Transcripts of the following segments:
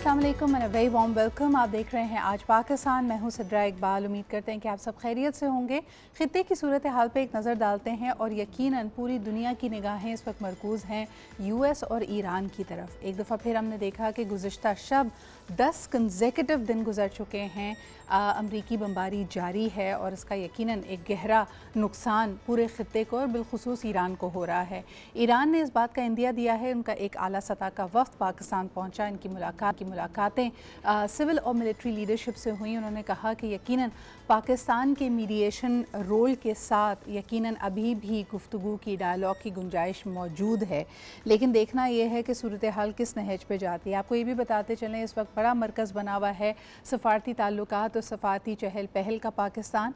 अस्सलाम वालेकुम and very warm welcome. आप देख रहे हैं आज पाकिस्तान। मैं हूं सदरा इकबाल। उम्मीद करते हैं कि आप सब खैरियत से होंगे। ख़ित्ते की सूरत हाल पे एक नज़र डालते हैं और यकीनन पूरी दुनिया की निगाहें इस वक्त मरकूज़ हैं यूएस और ईरान की तरफ। एक दफ़ा फिर हमने देखा कि गुज़िश्ता शब 10 कंसेक्यूटिव दिन गुजर चुके हैं, अमरीकी बमबारी जारी है और इसका यकीनन एक गहरा नुकसान पूरे ख़ित्ते को और बिलखुसूस ईरान को हो रहा है। ईरान ने इस बात का इंदिया दिया है, उनका एक आला सतह का वफ़द पाकिस्तान पहुँचा। इनकी मुलाकातें सिविल और मिलिट्री लीडरशिप से हुई। उन्होंने कहा कि यकीनन पाकिस्तान के मीडिएशन रोल के साथ यकीनन अभी भी गुफ्तगू की, डायलॉग की गुंजाइश मौजूद है, लेकिन देखना यह है कि सूरत हाल किस नहज पे जाती है। आपको ये भी बताते चलें, इस वक्त बड़ा मरकज़ बना हुआ है सफ़ारती ताल्लुकात और सफ़ारती चहल पहल का पाकिस्तान।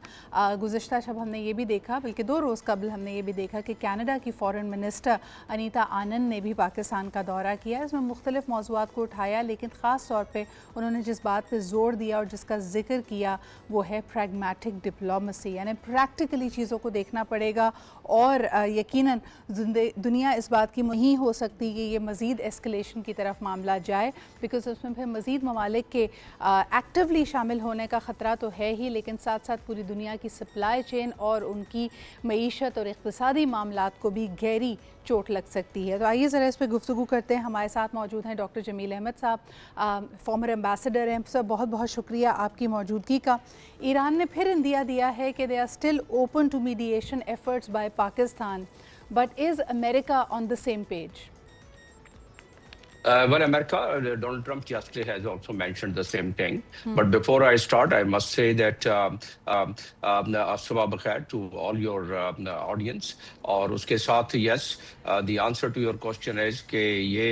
गुज़िश्ता शब हमने ये भी देखा, बल्कि 2 रोज़ कबल हमने ये भी देखा कि कनाडा की फ़ॉरेन मिनिस्टर अनीता आनंद ने भी पाकिस्तान का दौरा किया। इसमें मुख्तलिफ मौज़ूआत को उठाया, लेकिन ख़ास तौर पर उन्होंने जिस बात पर ज़ोर दिया और जिसका जिक्र किया वो है प्रैग्मेटिक डिप्लोमेसी, यानी प्रैक्टिकली चीज़ों को देखना पड़ेगा। और यकीनन दुनिया इस बात की नहीं हो सकती कि ये मज़ीद एस्केलेशन की तरफ मामला जाए, बिकॉज उसमें फिर मज़ीद ममालिक के एक्टिवली शामिल होने का ख़तरा तो है ही, लेकिन साथ साथ पूरी दुनिया की सप्लाई चेन और उनकी मईशत और इक़्तिसादी मामलात को भी गहरी चोट लग सकती है। तो आइए ज़रा इस पर गुफ्तगू करते हैं। हमारे साथ मौजूद हैं डॉक्टर जमील अहमद साहब, फॉर्मर एम्बेसडर हैं। सर, बहुत बहुत शुक्रिया आपकी मौजूदगी का। ईरान ने फिर इंदिया दिया है कि they are still open to mediation efforts by Pakistan, but is America on the same page? Well, America, Donald Trump yesterday has also mentioned the same thing. But before I start, I must say that Sabah Bakhair to all your audience. और उसके साथ, yes, the answer to your question is कि ये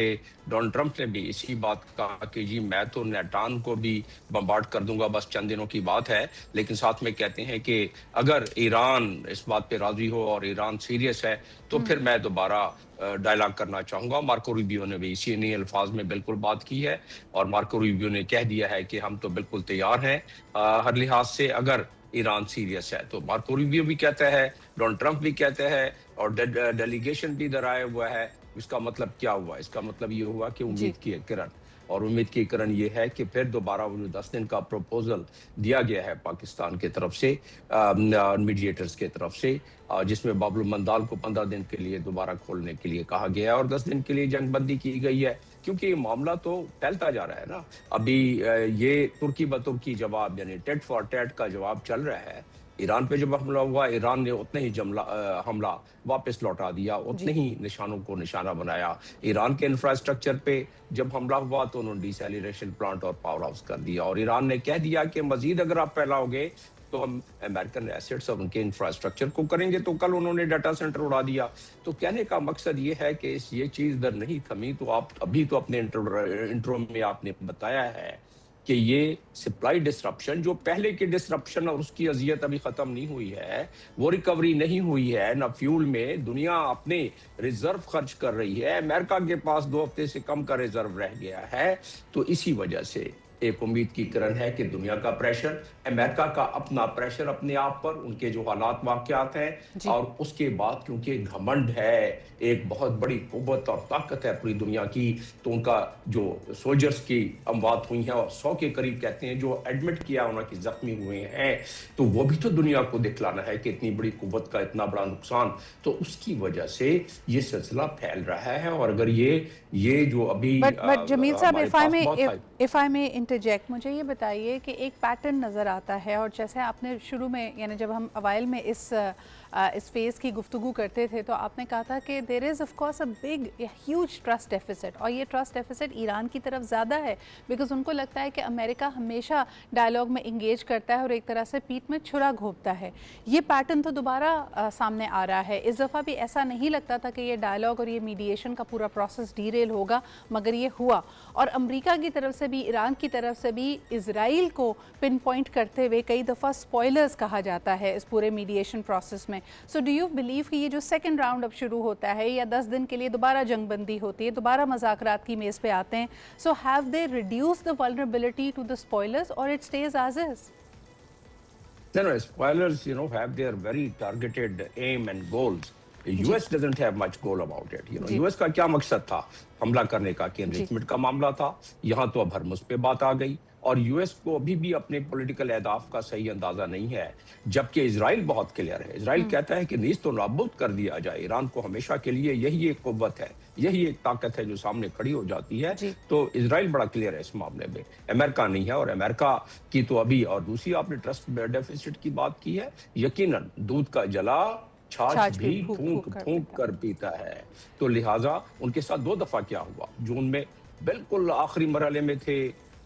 Donald Trump ने भी इसी बात कहा कि जी मैं तो नेटान को भी बम्बार्ड कर दूंगा, बस चंद दिनों की बात है। लेकिन साथ में कहते हैं कि अगर ईरान इस बात पे राजी हो और ईरान सीरियस है तो फिर मैं दोबारा डायलॉग करना चाहूंगा। मार्को रूबियो ने भी इसी नहीं अल्फाज में बिल्कुल बात की है और मार्को रूबियो ने कह दिया है कि हम तो बिल्कुल तैयार हैं हर लिहाज से अगर ईरान सीरियस है। तो मार्को रूबियो भी कहता है, डोनाल्ड ट्रंप भी कहते हैं और डेलीगेशन भी इधर आया हुआ है। इसका मतलब क्या हुआ? इसका मतलब ये हुआ कि उम्मीद की एक किरण, और उम्मीद की किरण ये है कि फिर दोबारा वो 10 दिन का प्रपोजल दिया गया है पाकिस्तान की तरफ से, मीडिएटर्स की तरफ से, जिसमें बाबुल मंदाल को 15 दिन के लिए दोबारा खोलने के लिए कहा गया है और 10 दिन के लिए जंगबंदी की गई है, क्योंकि ये मामला तो फैलता जा रहा है ना। अभी ये तुर्की बतुर्की जवाब, यानी टेट फॉर टेट का जवाब चल रहा है। ईरान पे जब हमला हुआ, ईरान ने उतने ही हमला वापस लौटा दिया, उतने ही निशानों को निशाना बनाया। ईरान के इंफ्रास्ट्रक्चर पे जब हमला हुआ तो उन्होंने डिसैलिनेशन प्लांट और पावर हाउस कर दिया और ईरान ने कह दिया कि मजीद अगर आप फैलाओगे तो हम अमेरिकन एसेट्स और उनके इंफ्रास्ट्रक्चर को करेंगे। तो कल उन्होंने डाटा सेंटर उड़ा दिया। तो कहने का मकसद ये है कि ये चीज इधर नहीं थमी। तो आप अभी तो अपने इंट्रो में आपने बताया है कि ये सप्लाई डिसरप्शन, जो पहले की डिसरप्शन और उसकी अजियत अभी खत्म नहीं हुई है, वो रिकवरी नहीं हुई है। ना फ्यूल में दुनिया अपने रिजर्व खर्च कर रही है, अमेरिका के पास 2 हफ्ते से कम का रिजर्व रह गया है। तो इसी वजह से एक उम्मीद की किरण है कि दुनिया का प्रेशर, अमेरिका का अपना प्रेशर अपने आप पर, उनके जो हालात वाकयात हैं, और उसके बाद क्योंकि घमंड है, एक बहुत बड़ी कुव्वत और ताकत है पूरी दुनिया की, तो उनका जो सोल्जर्स की अमवात हुई हैं और 100 के करीब कहते हैं जो एडमिट किया उनकी जख्मी हुए हैं, तो वो भी तो दुनिया को दिखलाना है कि इतनी बड़ी कुव्वत का इतना बड़ा नुकसान। तो उसकी वजह से ये सिलसिला फैल रहा है। और अगर ये जो अभी बट जमील साहब, इफ आई मे इंटरजेक्ट, मुझे ये बताइए कि एक पैटर्न नज़र आता है, और जैसे आपने शुरू में, यानी जब हम अवाइल में इस फेज़ की गुफ्तगू करते थे तो आपने कहा था कि there is of course a big huge trust deficit, और ये ट्रस्ट डेफिसिट ईरान की तरफ ज़्यादा है, बिकॉज उनको लगता है कि अमेरिका हमेशा डायलॉग में इंगेज करता है और एक तरह से पीठ में छुरा घोंपता है। ये पैटर्न तो दोबारा सामने आ रहा है। इस दफ़ा भी ऐसा नहीं लगता था कि ये डायलॉग और ये मीडिएशन का पूरा प्रोसेस डीरेल होगा, मगर ये हुआ। और अमेरिका की तरफ से भी, ईरान की तरफ से भी इजराइल को पिन पॉइंट करते हुए कई दफ़ा स्पॉयलर्स कहा जाता है इस पूरे मीडिएशन प्रोसेस में। सो डू यू बिलीव कि ये जो सेकंड राउंड अब शुरू होता है या 10 दिन के लिए दोबारा जंगबंदी होती है, दोबारा मज़ाकरात की मेज़ पे आते हैं, so have they reduce the vulnerability to the spoilers और it stage as is? No, spoilers, have their very targeted aim and goals. US doesn't have much goal about it, US का क्या मकसद था हमला करने का, कि एनरिचमेंट का मामला था। यहाँ तो अब हरमुज पे बात आ गई, और यूएस को अभी भी अपने पॉलिटिकल अहदाफ का सही अंदाजा नहीं है, जबकि इजराइल बहुत क्लियर है। इजराइल कहता है कि नीज़ तो नाबूद कर दिया जाए ईरान को, हमेशा के लिए यही एक कुव्वत है, यही एक ताकत है जो सामने खड़ी हो जाती है। तो इजराइल बड़ा क्लियर है इस मामले में, अमेरिका नहीं है। और अमेरिका की तो अभी, और दूसरी आपने ट्रस्ट डेफिसिट की बात की है, यकीनन दूध का जला छाछ भी फूंक फूंक कर पीता है। तो लिहाजा उनके साथ 2 दफा क्या हुआ, जून में बिल्कुल आखिरी मरहले में थे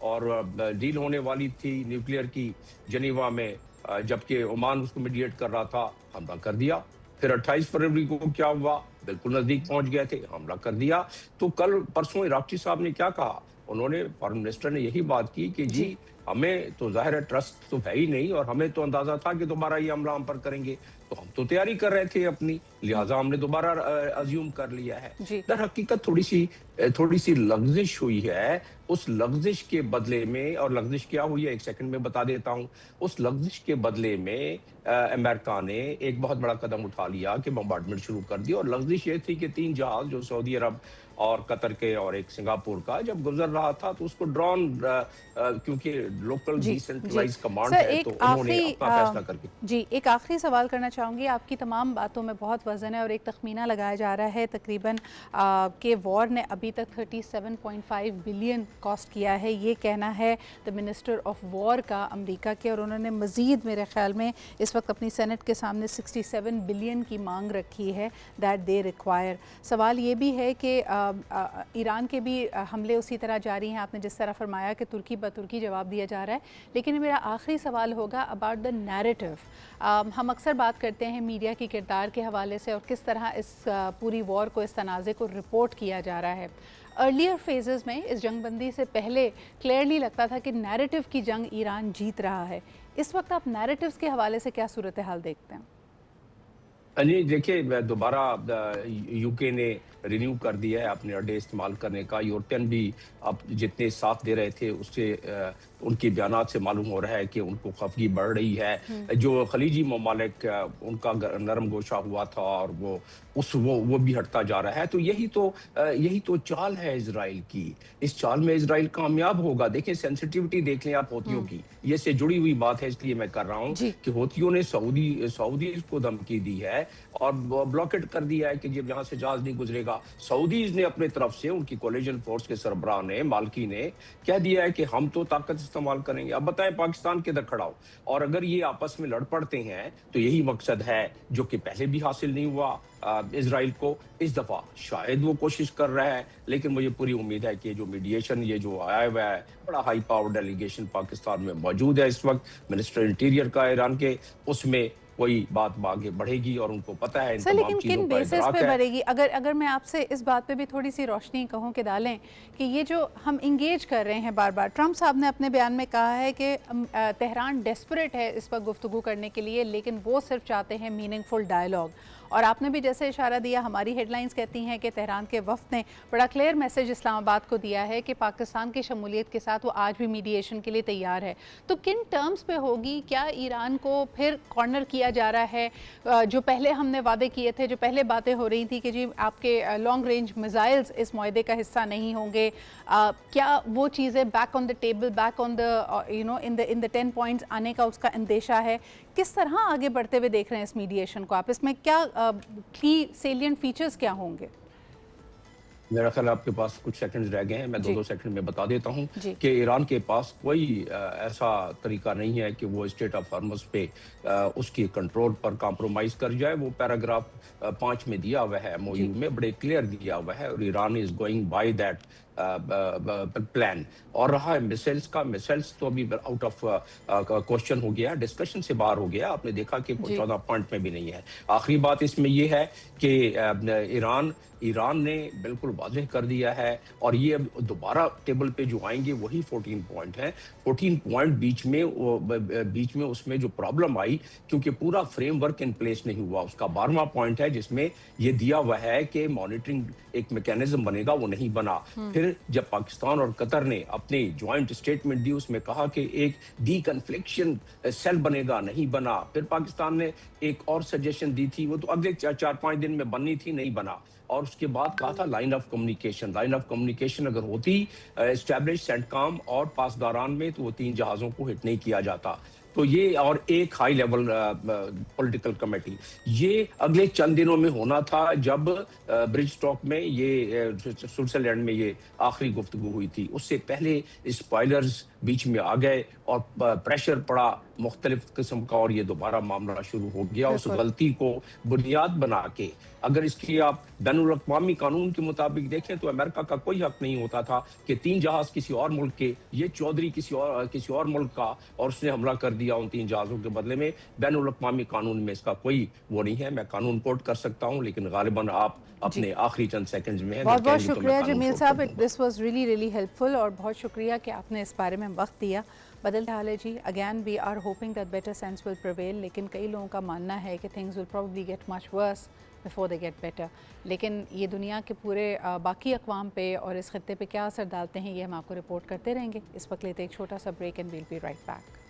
और डील होने वाली थी न्यूक्लियर की जेनीवा में, जबकि ओमान उसको मीडिएट कर रहा था, हमला कर दिया। फिर 28 फरवरी को क्या हुआ, बिल्कुल नजदीक पहुंच गए थे, हमला कर दिया। तो कल परसों इराक़ची साहब ने क्या कहा, उन्होंने, फॉरेन मिनिस्टर ने यही बात की कि जी हमें तो जाहिर है ट्रस्ट तो है ही नहीं, और हमें तो अंदाजा था कि दोबारा ये हमला हम पर करेंगे, तो हम तो तैयारी कर रहे थे अपनी, लिहाजा हमने दोबारा अज्यूम कर लिया है। दर हकीकत थोड़ी सी लग्जिश हुई है। उस लग्जिश के बदले में, और लग्जिश क्या हुई है 1 सेकंड में बता देता हूं, उस लग्जिश के बदले में अमेरिका ने एक बहुत बड़ा कदम उठा लिया कि बम्बार्डमेंट शुरू कर दी। और लग्जिश ये थी कि 3 जहाज जो सऊदी अरब और कतर के और एक सिंगापुर का जब गुजर रहा था, तो उसको ड्रोन, क्योंकि लोकल डिसेंट्रलाइज्ड कमांड है, तो उन्होंने अपना फैसला करके। जी, एक आखिरी सवाल करना चाहूँगी। आपकी तमाम बातों में बहुत वजन है और एक तखमीना लगाया जा रहा है तकरीबन के वॉर ने अभी तक 37.5 बिलियन कॉस्ट किया है, ये कहना है द मिनिस्टर ऑफ वॉर का अमेरिका के। और उन्होंने मज़ीद मेरे ख्याल में इस वक्त अपनी सेनेट के सामने 67 बिलियन की मांग रखी है दैट दे रिक्वायर। सवाल ये भी है कि ईरान के भी हमले उसी तरह जारी हैं, आपने जिस तरह फरमाया कि तुर्की ब तुर्की जवाब दिया जा रहा है। लेकिन मेरा आखिरी सवाल होगा अबाउट द नैरेटिव। हम अक्सर बात करते हैं मीडिया की किरदार के हवाले से और किस तरह इस पूरी वॉर को, इस तनाज़े को रिपोर्ट किया जा रहा है। अर्लियर फेजेस में, इस जंगबंदी से पहले क्लियरली लगता था कि नैरेटिव की जंग ईरान जीत रहा है। इस वक्त आप नैरेटिव्स के हवाले से क्या सूरत हाल देखते हैं? जी देखिए, दोबारा यूके ने रिन्यू कर दिया है अपने अड्डे इस्तेमाल करने का। यूरोपियन भी अब जितने साथ दे रहे थे उससे उनके बयानात से मालूम हो रहा है कि उनको खफगी बढ़ रही है। जो खलीजी ममालिक उनका नरम गोशा हुआ था और वो भी हटता जा रहा है। तो यही तो चाल है इजराइल की। इस चाल में इजराइल कामयाब होगा। देखें, सेंसिटिविटी देख लें आप होतियों की, ये से जुड़ी हुई बात है, इसलिए मैं कर रहा हूँ कि होतियों ने सऊदी को धमकी दी है और ब्लॉकेट कर दिया है कि जब यहाँ से जहाज नहीं गुजरेगा। सऊदीज ने अपने तरफ से, उनकी कोलिजन फोर्स के सरबराह ने, मालकी ने कह दिया है कि हम तो ताकत इस्तेमाल करेंगे। अब बताएं पाकिस्तान किधर खड़ा हो। और अगर ये आपस में लड़ पड़ते हैं तो यही मकसद है जो कि पहले भी हासिल नहीं हुआ इजराइल को। इस दफा शायद वो कोशिश कर रहा है, लेकिन मुझे पूरी उम्मीद है कि जो मीडिएशन, ये जो आया हुआ है, बड़ा हाई पावर डेलीगेशन पाकिस्तान में मौजूद है इस वक्त, मिनिस्टर इंटीरियर का ईरान के, उसमें कोई बात आगे बढ़ेगी और उनको पता है इन लेकिन किन बेसिस पे बढ़ेगी? अगर मैं आपसे इस बात पे भी थोड़ी सी रोशनी कहूँ कि डालें कि ये जो हम इंगेज कर रहे हैं बार बार, ट्रंप साहब ने अपने बयान में कहा है कि तेहरान डेस्परेट है इस पर गुफ्तगू करने के लिए, लेकिन वो सिर्फ चाहते हैं मीनिंगफुल डायलॉग। और आपने भी जैसे इशारा दिया, हमारी हेडलाइंस कहती हैं कि तेहरान के वफ्द ने बड़ा क्लियर मैसेज इस्लामाबाद को दिया है कि पाकिस्तान की शमूलियत के साथ वो आज भी मीडिएशन के लिए तैयार है। तो किन टर्म्स पे होगी? क्या ईरान को फिर कॉर्नर किया जा रहा है? जो पहले हमने वादे किए थे, जो पहले बातें हो रही थी कि जी आपके लॉन्ग रेंज मिसाइल्स इस मुआहदे का हिस्सा नहीं होंगे, क्या वो चीज़ें back on the table, back on the in the 10 points आने का उसका अंदेशा है? किस तरह आगे बढ़ते हुए देख रहे हैं इस मीडिएशन को आप? इसमें क्या की सेलिएंट फीचर्स क्या होंगे? मेरा ख्याल आपके पास कुछ सेकंड्स रह गए हैं, मैं 2-2 सेकंड में बता देता हूं कि ईरान के पास कोई ऐसा तरीका नहीं है कि वो स्टेट ऑफ हॉर्मुज़ पे उसकी कंट्रोल पर कॉम्प्रोमाइज़ कर जाए। वो पैराग्राफ 5 में दिया हुआ है, एमओयू में बड़े क्लियर दिया हुआ है, और Iran is going by that plan. और रहा है मिसाइल्स का, मिसाइल्स तो अभी आउट ऑफ क्वेश्चन हो गया, डिस्कशन से बाहर हो गया। आपने देखा कि 14 पॉइंट में भी नहीं है। आखिरी बात इसमें यह है कि ईरान ने बिल्कुल वाज़ेह कर दिया है, और ये अब दोबारा टेबल पे जो आएंगे वही 14 पॉइंट है। 14 पॉइंट बीच में उसमें जो प्रॉब्लम आई, क्योंकि पूरा फ्रेमवर्क इन प्लेस नहीं हुआ, उसका 12वां पॉइंट है जिसमें ये दिया हुआ है कि मॉनिटरिंग एक मैकेनिज्म बनेगा, वो नहीं बना। फिर फिर जब पाकिस्तान और कतर ने अपने ज्वाइंट स्टेटमेंट दी, उसमें कहा कि एक डी कन्फ्लिक्शन सेल बनेगा, नहीं बना। फिर पाकिस्तान ने एक और सजेशन दी थी, वो तो अगले 4-5 दिन में बननी थी, नहीं बना। और उसके बाद कहा था लाइन ऑफ कम्युनिकेशन अगर होती एस्टैब्लिश सेंटकॉम और पासदारान में, तो वो 3 जहाज़ों को हिट नहीं किया जाता। तो ये और एक हाई लेवल पॉलिटिकल कमेटी, ये अगले चंद दिनों में होना था जब ब्रिज टॉक में ये स्विट्जरलैंड में ये आखिरी गुफ्तगू हुई थी। उससे पहले स्पॉयलर्स बीच में आ गए और प्रेशर पड़ा मुख्तलिफ किस्म का, और ये दोबारा मामला शुरू हो गया। उस गलती को बुनियाद बना के अगर इसकी आप बैनुल अक़वामी कानून के मुताबिक देखें तो अमेरिका का कोई हक नहीं होता था कि 3 जहाज किसी और मुल्क के, ये चौधरी किसी और मुल्क का, और उसने हमला कर दिया उन 3 जहाजों के बदले में। बैनुल अक़वामी कानून में इसका कोई वो नहीं है। मैं कानून कोट कर सकता हूँ, लेकिन गालिबन आप अपने आखिरी चंद सेकंड्स में हैं। बहुत बहुत शुक्रिया जमील साहब, दिस वाज रियली हेल्पफुल, और बहुत शुक्रिया कि आपने इस बारे में वक्त दिया। बदलते हाल है जी, again we are hoping that better sense will prevail, लेकिन कई लोगों का मानना है कि things will probably get much worse before they get better. लेकिन ये दुनिया के पूरे बाकी अक़वाम पे और इस खत्ते पे क्या असर डालते हैं, ये हम आपको रिपोर्ट करते रहेंगे। इस वक्त लेते एक छोटा सा break and we'll be right back.